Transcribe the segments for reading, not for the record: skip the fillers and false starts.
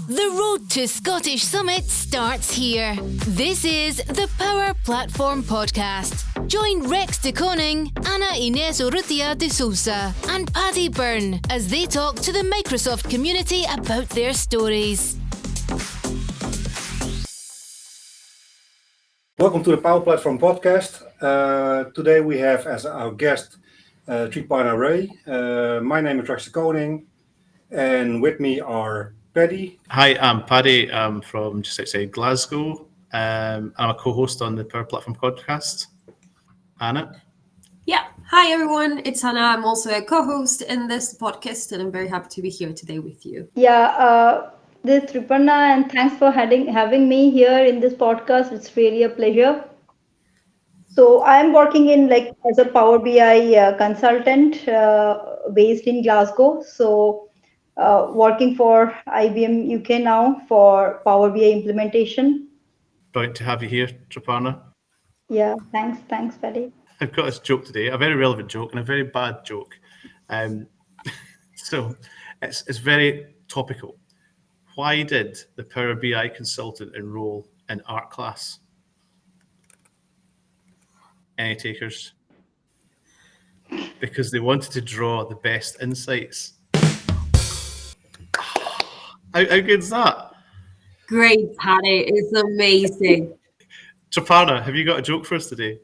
The road to Scottish Summit starts here. This is the Power Platform Podcast. Join Rex de Koning, Ana Inés Urrutia de Sousa, and Paddy Byrne as they talk to the Microsoft community about their stories. Welcome to the Power Platform Podcast. Today we have as our guest Triparna Ray. My name is Rex de Koning, and with me are Paddy. Hi, I'm Paddy. I'm from just outside Glasgow. I'm a co-host on the Power Platform Podcast. Anna? Yeah. Hi, everyone. It's Hannah. I'm also a co-host in this podcast, and I'm very happy to be here today with you. This is Triparna, and thanks for having me here in this podcast. It's really a pleasure. So I'm working as a Power BI consultant based in Glasgow. So working for IBM UK now for Power BI implementation. Brilliant to have you here, Triparna. Yeah, thanks, Paddy. I've got this joke today, a very relevant joke and a very bad joke. So it's very topical. Why did the Power BI consultant enroll in art class? Any takers? Because they wanted to draw the best insights. How good's that? Great, Paddy. It's amazing. Triparna, have you got a joke for us today?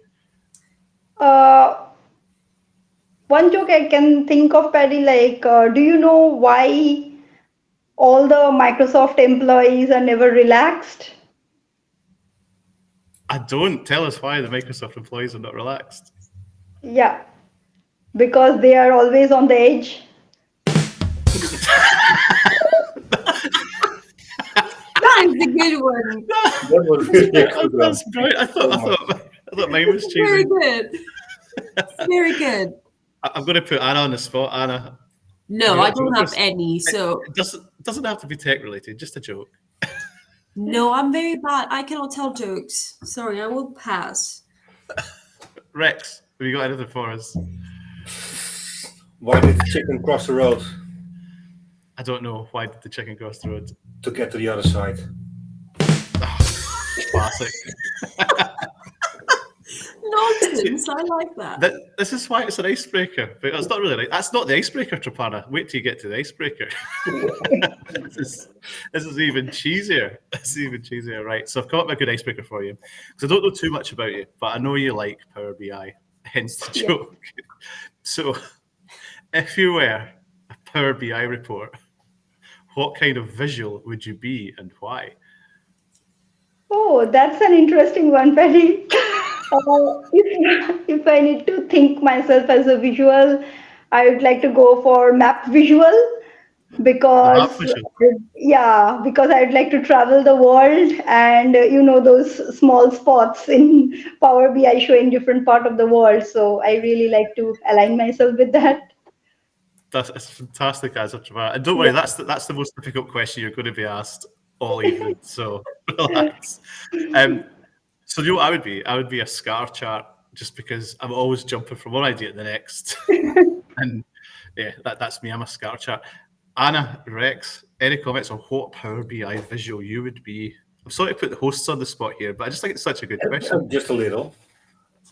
One joke I can think of, Paddy, do you know why all the Microsoft employees are never relaxed? I don't. Tell us why the Microsoft employees are not relaxed. Yeah, because they are always on the edge. That is a good one. That was really good. That's brilliant. I thought mine was cheesy. Very good. Very good. I'm going to put Anna on the spot. Anna. No, I don't have any. So It doesn't have to be tech related, just a joke. no, I'm very bad. I cannot tell jokes. Sorry, I will pass. Rex, have you got anything for us? Why did the chicken cross the road? I don't know. Why did the chicken cross the road? To get to the other side. Classic. Nonsense. I like that. This is why it's an icebreaker, but it's not really. That's not the icebreaker, Triparna. Wait till you get to the icebreaker. This is even cheesier. This is even cheesier, right? So I've come up with a good icebreaker for you because I don't know too much about you, but I know you like Power BI. Hence the joke. So, if you were a Power BI report, what kind of visual would you be and why? Oh, that's an interesting one, Paddy. If I need to think myself as a visual, I would like to go for map visual because because I'd like to travel the world and those small spots in Power BI showing different part of the world. So I really like to align myself with that. That's a fantastic answer, Triparna. And don't worry, that's the most difficult question you're going to be asked all evening. So relax. So you know what I would be? I would be a scar chart just because I'm always jumping from one idea to the next. And yeah, that's me. I'm a scar chart. Anna, Rex, any comments on what Power BI visual you would be? I'm sorry to put the hosts on the spot here, but I just think it's such a good question. Just a little.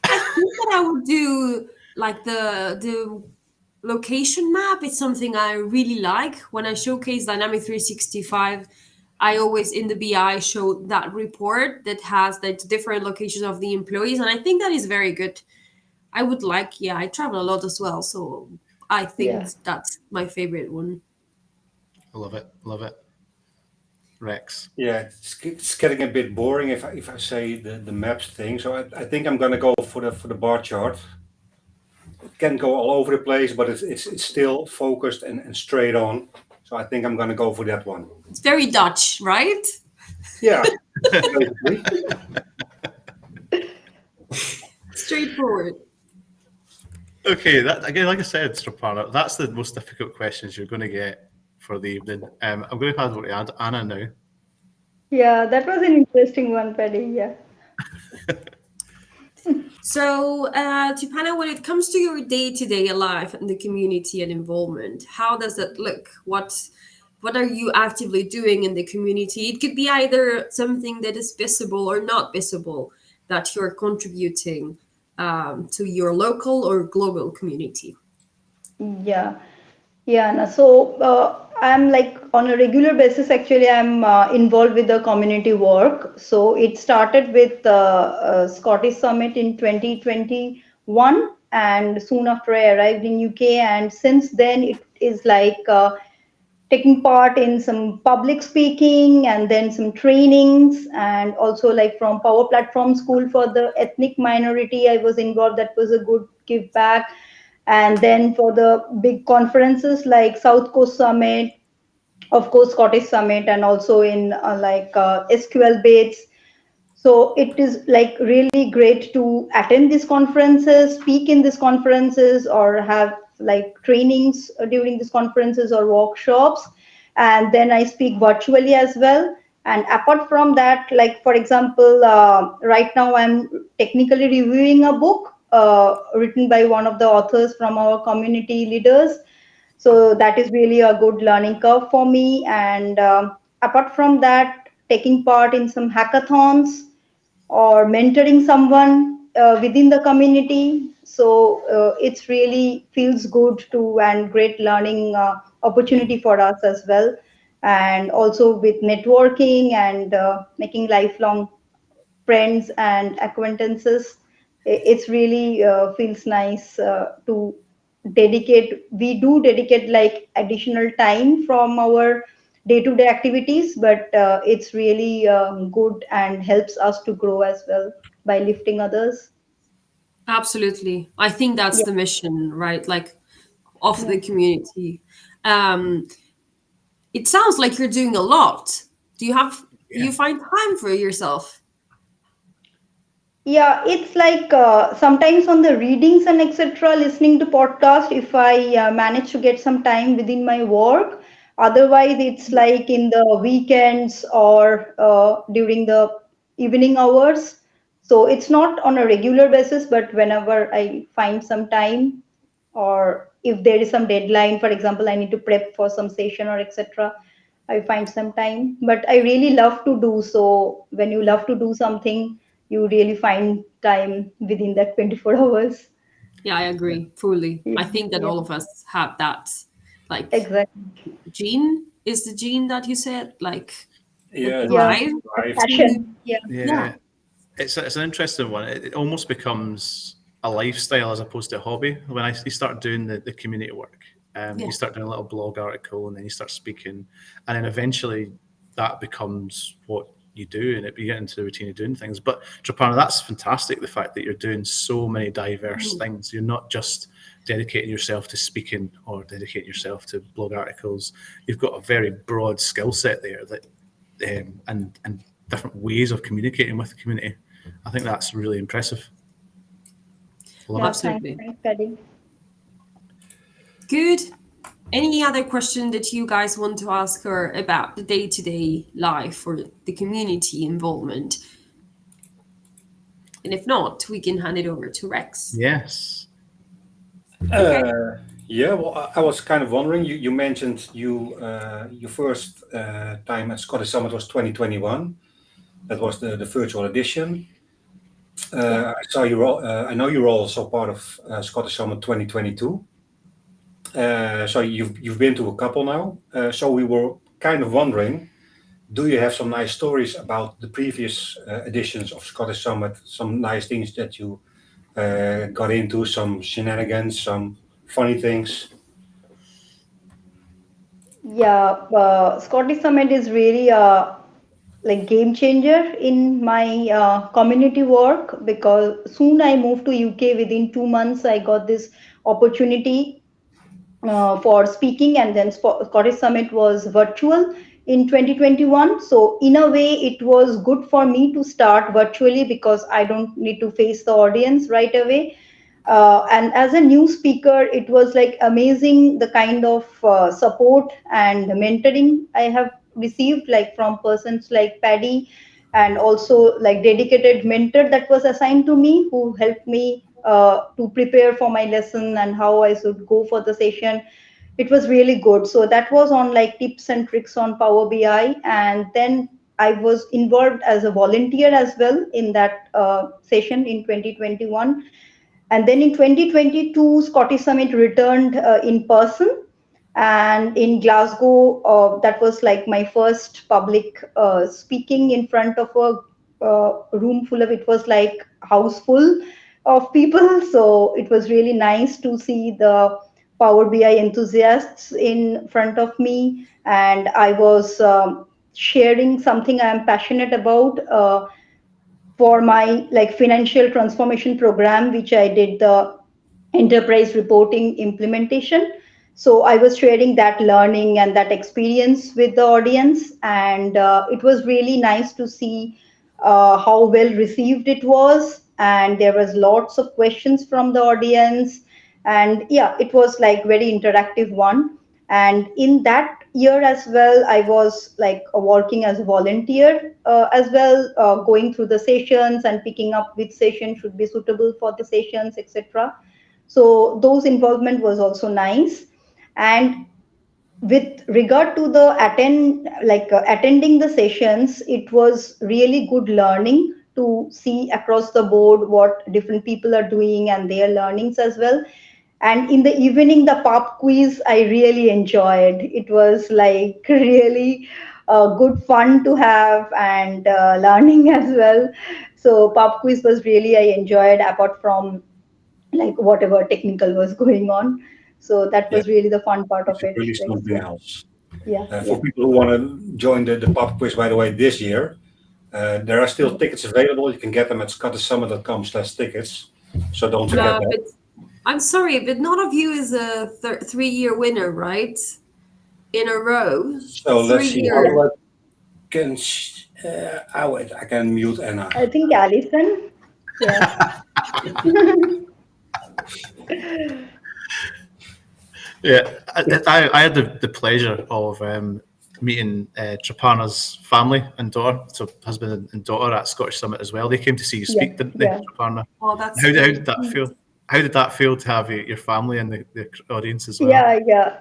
I think that I would do like the location map. It's something I really like. When I showcase Dynamic 365, I always in the BI show that report that has the different locations of the employees. And I think that is very good. I would I travel a lot as well. So I think that's my favorite one. I love it. Love it. Rex. Yeah, it's getting a bit boring if I say the maps thing. So I think I'm gonna go for the bar chart. It can go all over the place, but it's still focused and straight on. So I think I'm gonna go for that one. It's very Dutch, right? Yeah. Basically. Straightforward. Okay, that again, like I said, Triparna, that's the most difficult questions you're going to get for the evening. I'm going to pass over to Anna now. Yeah, that was an interesting one, Paddy. Yeah. So, Triparna, when it comes to your day-to-day life and the community and involvement, how does that look? What what are you actively doing in the community? It could be either something that is visible or not visible that you're contributing to your local or global community. Yeah. Yeah, no, so I'm like on a regular basis, actually, I'm involved with the community work. So it started with Scottish Summit in 2021, and soon after I arrived in UK. And since then, it is like taking part in some public speaking and then some trainings, and also like from Power Platform School for the ethnic minority, I was involved. That was a good give back. And then for the big conferences like South Coast Summit, of course Scottish Summit, and also in SQL Bates. So it is like really great to attend these conferences, speak in these conferences, or have like trainings during these conferences or workshops. And then I speak virtually as well. And apart from that, like for example, right now I'm technically reviewing a book written by one of the authors from our community leaders. So that is really a good learning curve for me. And apart from that, taking part in some hackathons or mentoring someone within the community. So it's really feels good to and great learning opportunity for us as well. And also with networking and making lifelong friends and acquaintances, it's really feels nice to dedicate. We do dedicate like additional time from our day-to-day activities, but it's really good and helps us to grow as well by lifting others. Absolutely. I think that's Yeah, the mission, right? Like of yeah. the community. Um, it sounds like you're doing a lot. Do Yeah. you find time for yourself? Yeah, it's like sometimes on the readings and etc., listening to podcast, if I manage to get some time within my work. Otherwise, it's like in the weekends or during the evening hours. So it's not on a regular basis, but whenever I find some time, or if there is some deadline, for example, I need to prep for some session or etc., I find some time. But I really love to do so. When you love to do something, you really find time within that 24 hours. Yeah, I agree fully. Yeah, I think that yeah, all of us have that, like, exactly. gene is the gene that you said, like the Yeah, Yeah, drive the drive. to, passion. Yeah, yeah. Yeah. It's an interesting one. It almost becomes a lifestyle as opposed to a hobby. When you start doing the community work, Yeah. you start doing a little blog article, and then you start speaking, and then eventually that becomes what you do, and you get into the routine of doing things. But Triparna, that's fantastic. The fact that you're doing so many diverse Mhm. things. You're not just dedicating yourself to speaking or dedicating yourself to blog articles. You've got a very broad skill set there that and different ways of communicating with the community. I think that's really impressive. Love yeah. it. Absolutely. Thanks, Paddy. Good. Any other question that you guys want to ask her about the day-to-day life or the community involvement? And if not, we can hand it over to Rex. Yes. Okay. Yeah, well, I was kind of wondering. You mentioned your first time at Scottish Summit was 2021. That was the virtual edition. Yeah. I saw you. I know you're also part of Scottish Summit 2022. So you've been to a couple now. So we were kind of wondering, do you have some nice stories about the previous editions of Scottish Summit? Some nice things that you got into, some shenanigans, some funny things. Yeah, Scottish Summit is really like game changer in my community work, because soon I moved to UK. Within 2 months, I got this opportunity for speaking, and then Scottish Summit was virtual in 2021. So in a way, it was good for me to start virtually because I don't need to face the audience right away. And as a new speaker, it was like amazing the kind of support and mentoring I have received, like from persons like Paddy, and also like dedicated mentor that was assigned to me, who helped me to prepare for my lesson and how I should go for the session. it was really good. So that was on like tips and tricks on Power BI, and then I was involved as a volunteer as well in that session in 2021. And then in 2022, Scottish Summit returned in person. And in Glasgow, that was like my first public speaking in front of a room full of, it was like house full of people. So it was really nice to see the Power BI enthusiasts in front of me. And I was sharing something I am passionate about. For my like financial transformation program, which I did the enterprise reporting implementation. So I was sharing that learning and that experience with the audience, and it was really nice to see how well received it was. And there was lots of questions from the audience, and yeah, it was like very interactive one. And in that year as well, I was like working as a volunteer as well, going through the sessions and picking up which session should be suitable for the sessions, etc. So those involvement was also nice. And with regard to the attending the sessions, it was really good learning to see across the board what different people are doing and their learnings as well. And in the evening, the pop quiz I really enjoyed. It was like really good fun to have, and learning as well. So pop quiz was really I enjoyed, apart from like whatever technical was going on. So that Yeah, was really the fun part of it's it. really Rex. something else. Yeah, For yeah, people who want to join the pub quiz, by the way, this year, there are still tickets available. You can get them at scottishsummit.com/tickets. So don't forget that. But I'm sorry, but none of you is a 3-year winner, right? In a row. So let's see. How 3 years. do I can? Wait, I can mute Anna. I think Alison. Yeah. Yeah, I had the pleasure of meeting Triparna's family and daughter, so husband and daughter at Scottish Summit as well. They came to see you speak, Yeah, didn't they, yeah. Triparna? Oh, that's How great. did that feel? How did that feel to have your family and the audience as well? Yeah, yeah.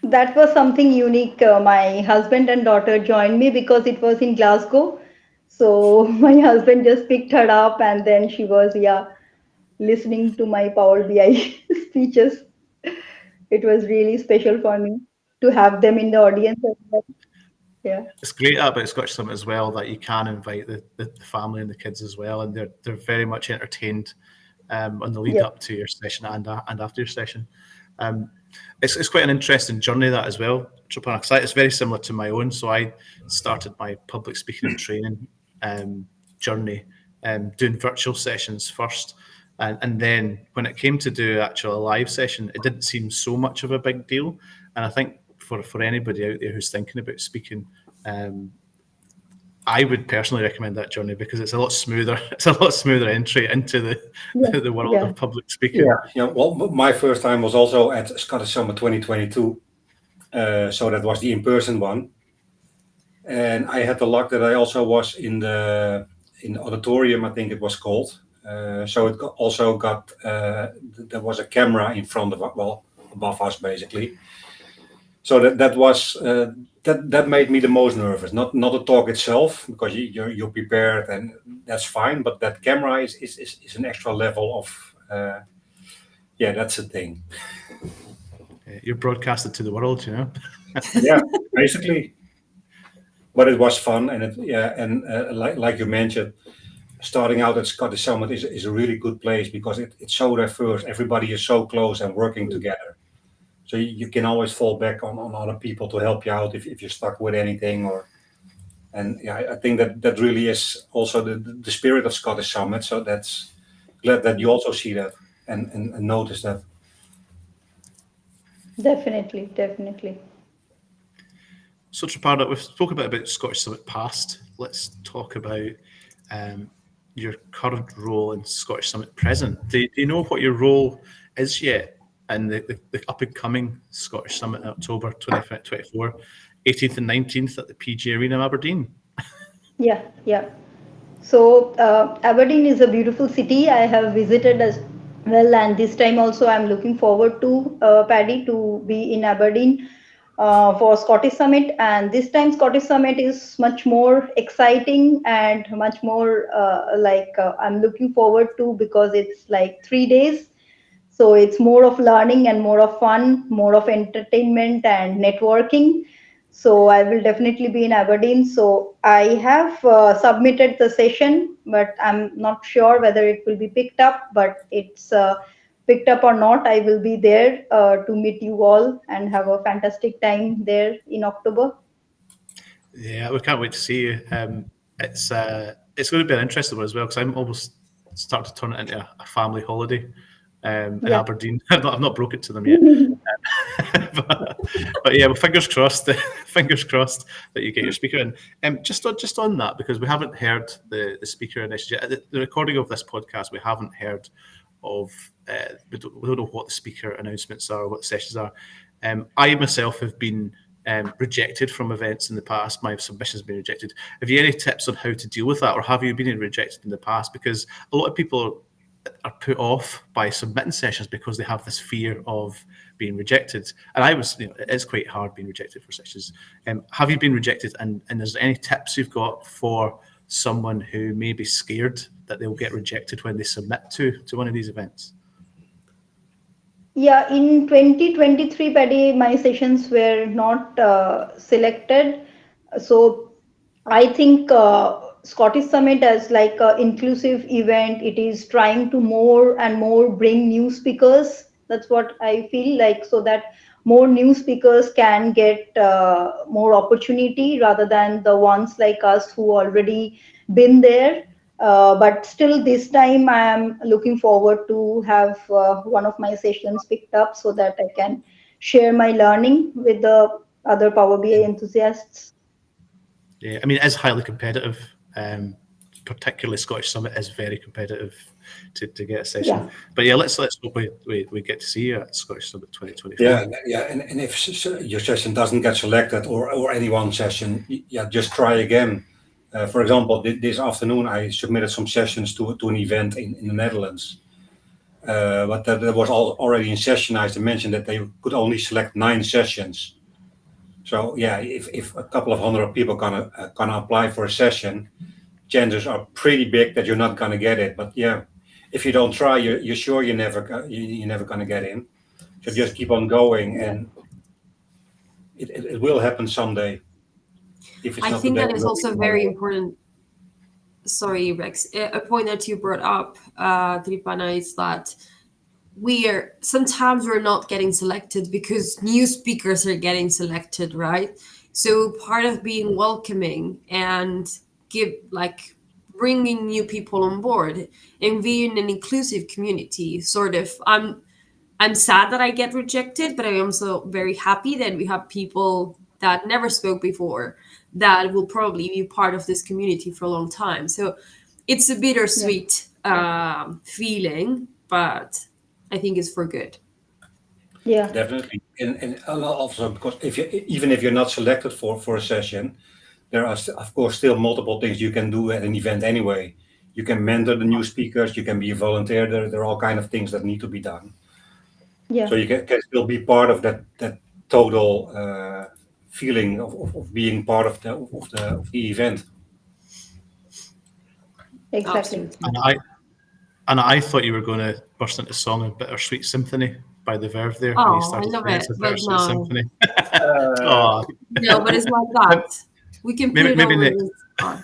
That was something unique. My husband and daughter joined me because it was in Glasgow. So my husband just picked her up, and then she was, yeah, listening to my Power BI speeches. It was really special for me to have them in the audience as well. Yeah. It's great about Scottish Summit as well that you can invite the family and the kids as well, and they're very much entertained on the lead Yeah. up to your session and after your session. It's quite an interesting journey that as well, Triparna, because it's very similar to my own. So I started my public speaking and training journey doing virtual sessions first. And then when it came to do actual live session, it didn't seem so much of a big deal. And I think for anybody out there who's thinking about speaking, I would personally recommend that journey because it's a lot smoother. It's a lot smoother entry into the world of public speaking. Yeah. Well, my first time was also at Scottish Summit 2022. So that was the in-person one. And I had the luck that I also was in the auditorium, I think it was called. So it also got there was a camera in front of above us basically. So that was that made me the most nervous. Not the talk itself, because you're prepared and that's fine. But that camera is an extra level of that's the thing. You're broadcasted to the world, you know. Yeah, basically. But it was fun, and like you mentioned, starting out at Scottish Summit is a really good place because it's so diverse. Everybody is so close and working together. So you can always fall back on other people to help you out if you're stuck with anything. I think that really is also the spirit of Scottish Summit. So that's glad that you also see that and notice that. Definitely. So Triparna, we've spoken a bit about Scottish Summit past. Let's talk about your current role in Scottish Summit present. Do you know what your role is yet in the up and coming Scottish Summit in October 2024, 18th and 19th at the PG Arena in Aberdeen? Yeah. So Aberdeen is a beautiful city. I have visited Well, and this time also I'm looking forward to, Paddy, to be in Aberdeen for Scottish Summit. And this time Scottish Summit is much more exciting and much more I'm looking forward to, because it's like 3 days. So it's more of learning and more of fun, more of entertainment and networking. So I will definitely be in Aberdeen. So I have submitted the session, but I'm not sure whether it will be picked up. But it's picked up or not, I will be there to meet you all and have a fantastic time there in October. Yeah, we can't wait to see you. It's going to be an interesting one as well, because I'm almost starting to turn it into a family holiday in Yeah. Aberdeen. I've not broke it to them yet, but yeah, well, fingers crossed. Fingers crossed that you get your speaker in. Just on that, because we haven't heard the speaker initiative yet. The recording of this podcast, we haven't heard of. We don't know what the speaker announcements are, what the sessions are. I myself have been rejected from events in the past. My submissions have been rejected. Have you any tips on how to deal with that, or have you been rejected in the past? Because a lot of people are put off by submitting sessions because they have this fear of being rejected. And I was, it's quite hard being rejected for sessions. Have you been rejected? And is there any tips you've got for someone who may be scared that they'll get rejected when they submit to one of these events? Yeah, in 2023, Paddy, my sessions were not selected. So I think Scottish Summit as like an inclusive event, it is trying to more and more bring new speakers. That's what I feel like, so that more new speakers can get more opportunity rather than the ones like us who already been there. But still, this time I am looking forward to have one of my sessions picked up so that I can share my learning with the other Power BI enthusiasts. Yeah, I mean, it is highly competitive. Particularly Scottish Summit is very competitive to get a session. Yeah. But yeah, let's hope we get to see you at Scottish Summit 2024. Yeah, and if your session doesn't get selected, or any one session, yeah, just try again. For example, this afternoon I submitted some sessions to an event in the Netherlands, but that was already in session. I mentioned that they could only select 9 sessions. So yeah, if a couple of hundred people gonna apply for a session, chances are pretty big that you're not gonna get it. But yeah, if you don't try, you're sure you're never gonna get in. So just keep on going, and it will happen someday. If it's I not think today, that is also very important. Sorry, Rex. A point that you brought up, Triparna, is that sometimes we're not getting selected because new speakers are getting selected, right? So part of being welcoming and bringing new people on board and being an inclusive community, sort of. I'm sad that I get rejected, but I'm also very happy that we have people that never spoke before that will probably be part of this community for a long time. So it's a bittersweet feeling, but I think it's for good. Yeah. definitely, and also because even if you're not selected for a session, there are of course still multiple things you can do at an event anyway. You can mentor the new speakers. You can be a volunteer. There are all kind of things that need to be done. Yeah. So you can still be part of that total feeling of being part of the event. Exactly. Absolutely. And I thought you were going to burst into song of Bittersweet Symphony by The Verve there. Oh, when you I started love playing. it, It's a but Bittersweet no. Symphony. Uh, No, but it's like that. We can put Maybe it over next- this part.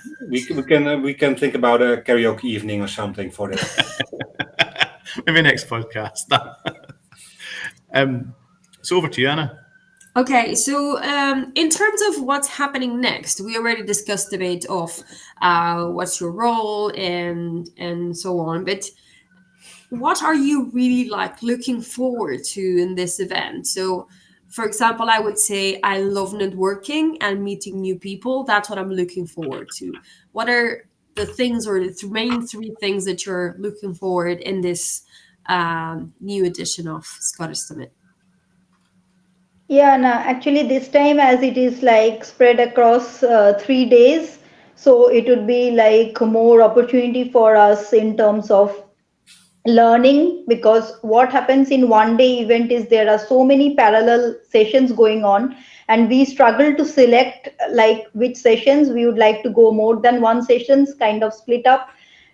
we can think about a karaoke evening or something for that. Maybe next podcast. So over to you, Anna. Okay, so in terms of what's happening next, we already discussed the debate of what's your role and so on. But what are you really looking forward to in this event? So, for example, I would say I love networking and meeting new people. That's what I'm looking forward to. What are the things or the main 3 things that you're looking forward in this new edition of Scottish Summit? Yeah, no, actually this time as it is like spread across 3 days, so it would be like more opportunity for us in terms of learning, because what happens in one day event is there are so many parallel sessions going on, and we struggle to select like which sessions we would like to go. More than one sessions kind of split up,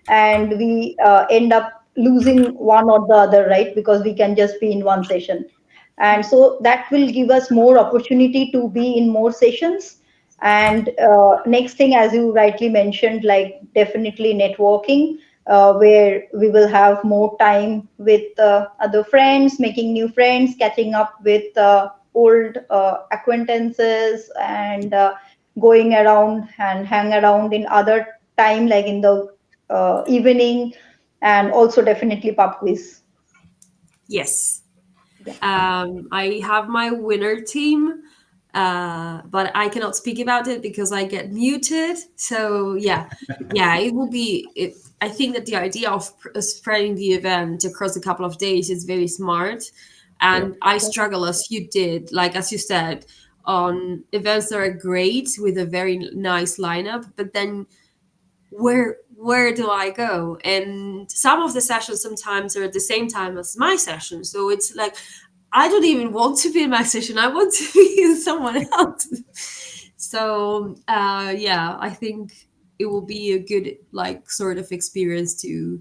and we end up losing one or the other, right? Because we can just be in one session, and so that will give us more opportunity to be in more sessions. And next thing, as you rightly mentioned, like definitely networking, where we will have more time with other friends, making new friends, catching up with old acquaintances, and going around and hang around in other time, like in the evening, and also definitely pub quiz. Yes. Yeah. I have my winner team, but I cannot speak about it because I get muted. So yeah, it will be. I think that the idea of spreading the event across a couple of days is very smart, and I struggle as you did, like as you said, on events that are great with a very nice lineup, but then where do I go? And some of the sessions sometimes are at the same time as my session, so it's like I don't even want to be in my session. I want to be in someone else. So yeah, I think it will be a good like sort of experience to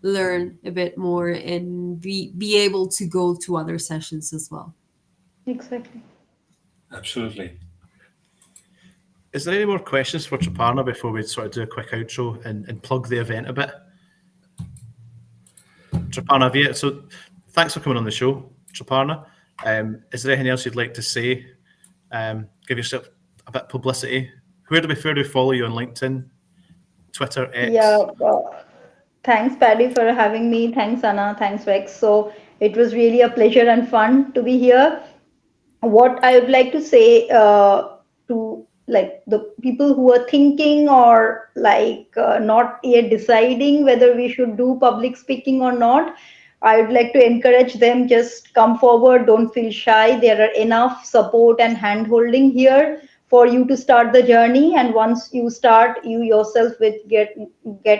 learn a bit more and be able to go to other sessions as well. Exactly. Absolutely. Is there any more questions for Triparna before we sort of do a quick outro and plug the event a bit? Triparna, so thanks for coming on the show, Triparna. Is there anything else you'd like to say? Give yourself a bit of publicity. Where do we follow you on LinkedIn, Twitter, X? Yeah. Thanks, Paddy, for having me. Thanks, Anna. Thanks, Rex. So it was really a pleasure and fun to be here. What I would like to say to like the people who are thinking or like not yet deciding whether we should do public speaking or not, I would like to encourage them, just come forward, don't feel shy. There are enough support and hand holding here for you to start the journey, and once you start, you yourself will get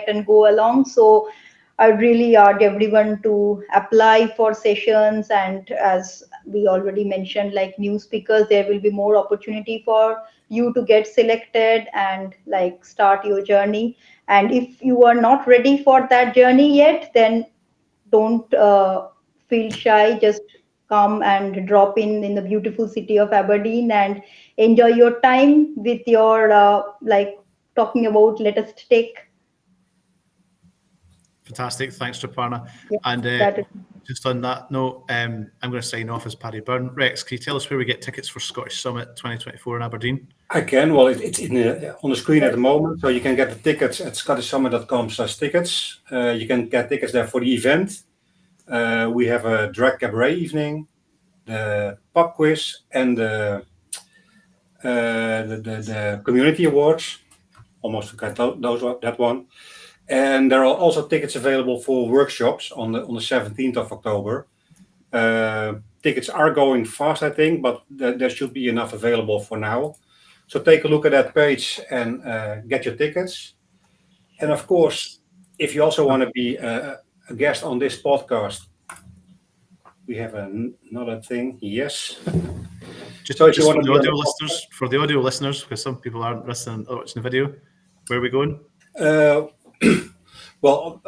and go along. So I would really urge everyone to apply for sessions, and as we already mentioned, like new speakers, there will be more opportunity for you to get selected and like start your journey. And if you are not ready for that journey yet, then don't feel shy. Just come and drop in the beautiful city of Aberdeen and enjoy your time with your like talking about latest tech. Fantastic. Thanks, Triparna. Yeah, And that is. just on that note, I'm going to sign off as Paddy Byrne. Rex, can you tell us where we get tickets for Scottish Summit 2024 in Aberdeen? I can. Well, it's on the screen at the moment, so you can get the tickets at scottishsummit.com/tickets. You can get tickets there for the event. We have a drag cabaret evening, the pub quiz, and the community awards. Almost forgot that one. And there are also tickets available for workshops on the 17th of October. Tickets are going fast, I think, but there should be enough available for now. So take a look at that page and get your tickets. And of course, if you also want to be a guest on this podcast, we have another thing. Yes. Just So if you for want the to audio listeners, because some people aren't listening or watching the video, where are we going? Well,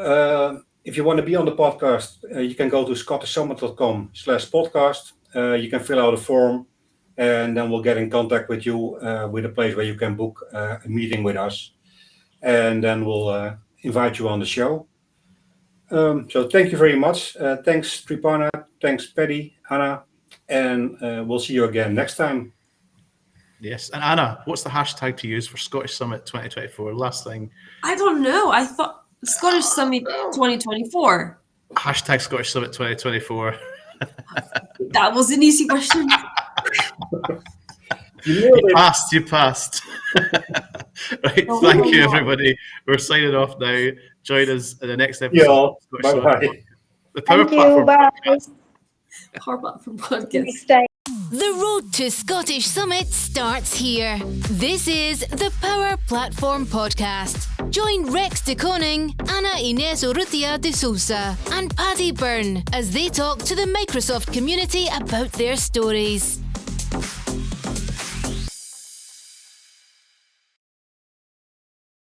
if you want to be on the podcast, you can go to scottishsummit.com/podcast. You can fill out a form, and then we'll get in contact with you with a place where you can book a meeting with us. And then we'll invite you on the show. So thank you very much. Thanks, Triparna. Thanks, Paddy, Anna. And we'll see you again next time. Yes. And Anna, what's the hashtag to use for Scottish Summit 2024? Last thing. I don't know. I thought Scottish Summit 2024. Hashtag Scottish Summit 2024. That was an easy question. You passed. Right. Thank you, everybody. We're signing off now. Join us in the next episode. Yeah. Bye-bye. The Power Thank you. Platform Bye. Podcast. Power Platform See you Podcast. next time. The road to Scottish Summit starts here. This is the Power Platform Podcast. Join Rex de Koning, Ana Inés Urrutia de Sousa, and Paddy Byrne as they talk to the Microsoft community about their stories.